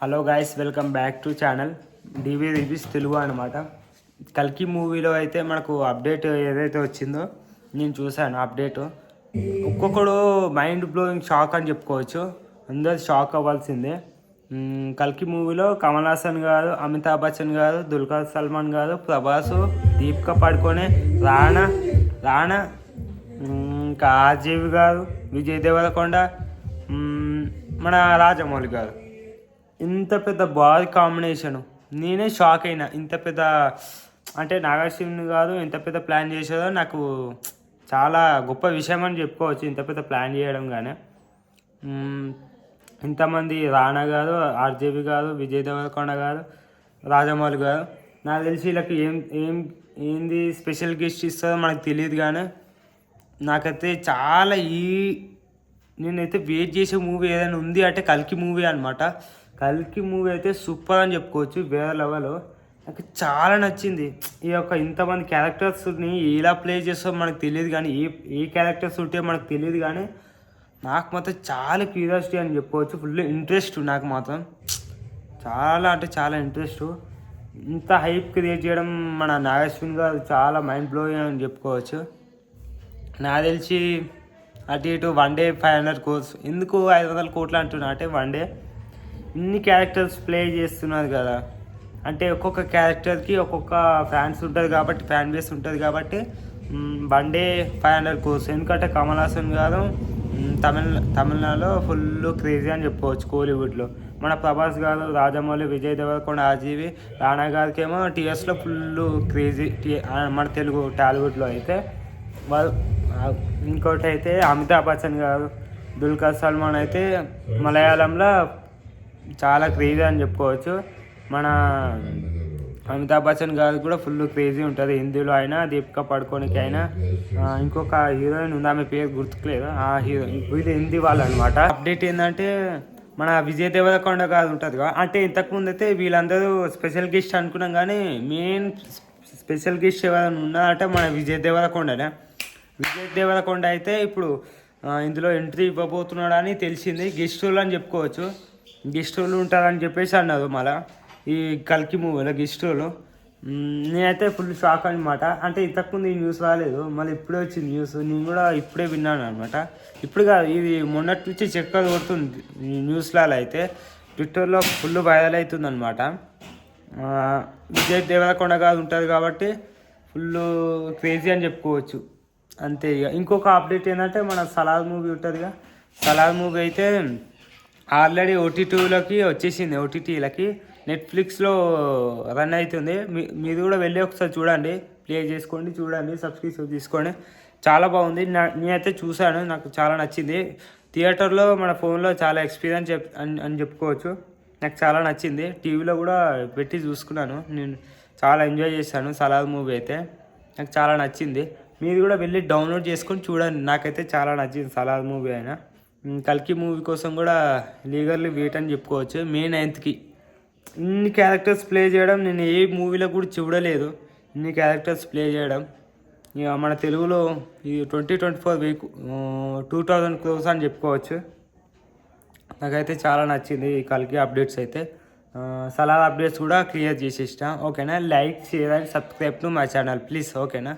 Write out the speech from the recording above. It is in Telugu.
Hello guys, welcome back to channel DV reviews Telugu అనమాట. కల్కి మూవీలో అయితే మనకు అప్డేట్ ఏదైతే వచ్చిందో నేను చూశాను. అప్డేట్ ఒక్కొక్కడు మైండ్ బ్లోయింగ్ షాక్ అని చెప్పుకోవచ్చు. అందరు షాక్ అవ్వాల్సిందే. కల్కి మూవీలో కమల్ హాసన్ గారు, అమితాబ్ బచ్చన్ గారు, దుల్కర్ సల్మాన్ గారు, ప్రభాస్, దీపికా పడుకోనే, రాణా ఇంకా ఆర్జీవి గారు, విజయ్ దేవరకొండ, మన రాజమౌళి గారు. ఇంత పెద్ద బాయ్ కాంబినేషను నేనే షాక్ అయినా. ఇంత పెద్ద అంటే నాగార్జున గారు ఎంత పెద్ద ప్లాన్ చేశారో నాకు చాలా గొప్ప విషయం అని చెప్పుకోవచ్చు. ఇంత పెద్ద ప్లాన్ చేయడం కానీ ఇంతమంది రాణా గారు, ఆర్జేవి గారు, విజయ్ దేవరకొండ గారు, రాజమౌళి గారు. నాకు తెలిసి వీళ్ళకి ఏంది స్పెషల్ గెస్ట్ ఇస్తారో మనకు తెలియదు. కానీ నాకైతే చాలా నేనైతే వెయిట్ చేసే మూవీ ఏదైనా ఉంది అంటే కల్కి మూవీ అనమాట. కల్కి మూవీ అయితే సూపర్ అని చెప్పుకోవచ్చు. వేరే లెవెల్. నాకు చాలా నచ్చింది. ఈ యొక్క ఇంతమంది క్యారెక్టర్స్ని ఎలా ప్లే చేస్తారో మనకు తెలియదు. కానీ ఏ క్యారెక్టర్స్ ఉంటే మనకు తెలియదు. కానీ నాకు మాత్రం చాలా క్యూరియాసిటీ అని చెప్పుకోవచ్చు. ఫుల్ ఇంట్రెస్ట్ నాకు మాత్రం. చాలా అంటే చాలా ఇంట్రెస్ట్. ఇంత హైప్ క్రియేట్ చేయడం మన నాగేశ్వన్ గారు చాలా మైండ్ బ్లోయింగ్ అని చెప్పుకోవచ్చు. నాకు తెలిసి అటు ఇటు 1 డే 500 crores. ఎందుకు 500 కోట్లు అంటున్నా అంటే 1 డే ఇన్ని క్యారెక్టర్స్ ప్లే చేస్తున్నారు కదా. అంటే ఒక్కొక్క క్యారెక్టర్కి ఒక్కొక్క ఫ్యాన్స్ ఉంటుంది కాబట్టి, ఫ్యాన్ బేస్ ఉంటుంది కాబట్టి 1 డే 500 crores. ఎందుకంటే కమల్ హాసన్ గారు తమిళనాడులో ఫుల్ క్రేజీ అని చెప్పుకోవచ్చు. కోలీవుడ్లో మన ప్రభాస్ గారు, రాజమౌళి, విజయ్ దేవరకొండ, ఆర్జీవి, రాణా గారికి ఏమో టీఎస్లో ఫుల్ క్రేజీ. మన తెలుగు టాలీవుడ్లో అయితే వాళ్ళు. ఇంకోటి అయితే అమితాబ్ బచ్చన్ గారు, దుల్కర్ సల్మాన్ అయితే మలయాళంలో చాలా క్రేజీ అని చెప్పుకోవచ్చు. మన అమితాబ్ బచ్చన్ గారు కూడా ఫుల్ క్రేజీ ఉంటుంది. హిందీలో అయినా, దీపికా పడుకోనికి అయినా. ఇంకొక హీరోయిన్ ఉంది, ఆమె పేరు గుర్తుకులేదు. ఆ హీరోయిన్ ఇది హిందీ వాళ్ళు అనమాట. అప్డేట్ ఏంటంటే మన విజయ్ దేవరకొండ గారు ఉంటుంది కదా. అంటే ఇంతకుముందు అయితే వీళ్ళందరూ స్పెషల్ గెస్ట్ అనుకున్నాం. కానీ మెయిన్ స్పెషల్ గెస్ట్ ఎవరైనా ఉన్నారంటే మన విజయ్ దేవరకొండనే. విజయ్ దేవరకొండ అయితే ఇప్పుడు ఇందులో ఎంట్రీ ఇవ్వబోతున్నాడు అని తెలిసింది. గెస్ట్ రోల్ అని చెప్పుకోవచ్చు. గెస్ట్ రోల్ ఉంటారని చెప్పేసి అన్నారు మళ్ళీ ఈ కల్కి మూవీలో గెస్ట్ రోల్. నేనైతే ఫుల్ షాక్ అనమాట. అంటే ఇంతకుముందు ఈ న్యూస్ రాలేదు, మళ్ళీ ఇప్పుడే వచ్చింది న్యూస్. నేను కూడా ఇప్పుడే విన్నాను అనమాట. ఇప్పుడు కాదు, ఇది మొన్నటి నుంచి చక్కగా కొడుతుంది ఈ న్యూస్లలో. అయితే ట్విట్టర్లో ఫుల్ వైరల్ అవుతుంది అనమాట. విజయ్ దేవరకొండ గారు ఉంటుంది కాబట్టి ఫుల్ క్రేజీ అని చెప్పుకోవచ్చు. అంతే. ఇక ఇంకొక అప్డేట్ ఏంటంటే మన సలార్ మూవీ ఉంటుందిగా. సలార్ మూవీ అయితే ఆల్రెడీ ఓటీటీలకి వచ్చేసింది. ఓటీటీలకి నెట్ఫ్లిక్స్లో రన్ అవుతుంది. మీరు కూడా వెళ్ళి ఒకసారి చూడండి, ప్లే చేసుకోండి, చూడండి, సబ్స్క్రిప్షన్ తీసుకోండి. చాలా బాగుంది. నేనైతే చూశాను, నాకు చాలా నచ్చింది. థియేటర్లో మన ఫోన్లో చాలా ఎక్స్పీరియన్స్ అని చెప్పుకోవచ్చు. నాకు చాలా నచ్చింది. టీవీలో కూడా పెట్టి చూసుకున్నాను. నేను చాలా ఎంజాయ్ చేశాను. సలార్ మూవీ అయితే నాకు చాలా నచ్చింది. మీరు కూడా వెళ్ళి డౌన్లోడ్ చేసుకొని చూడండి. నాకైతే చాలా నచ్చింది సలార్ మూవీ అయినా. కల్కి మూవీ కోసం కూడా లీగర్లీ వెయిట్ అని చెప్పుకోవచ్చు. మే 9th ఇన్ని క్యారెక్టర్స్ ప్లే చేయడం నేను ఏ మూవీలో కూడా చూడలేదు. ఇన్ని క్యారెక్టర్స్ ప్లే చేయడం ఇక మన తెలుగులో ఈ 2024 2000 crores అని చెప్పుకోవచ్చు. నాకైతే చాలా నచ్చింది ఈ కల్కి అప్డేట్స్ అయితే. సలార్ అప్డేట్స్ కూడా క్లియర్ చేసేసిన. ఓకేనా? Like, share and subscribe to my channel please. ఓకేనా?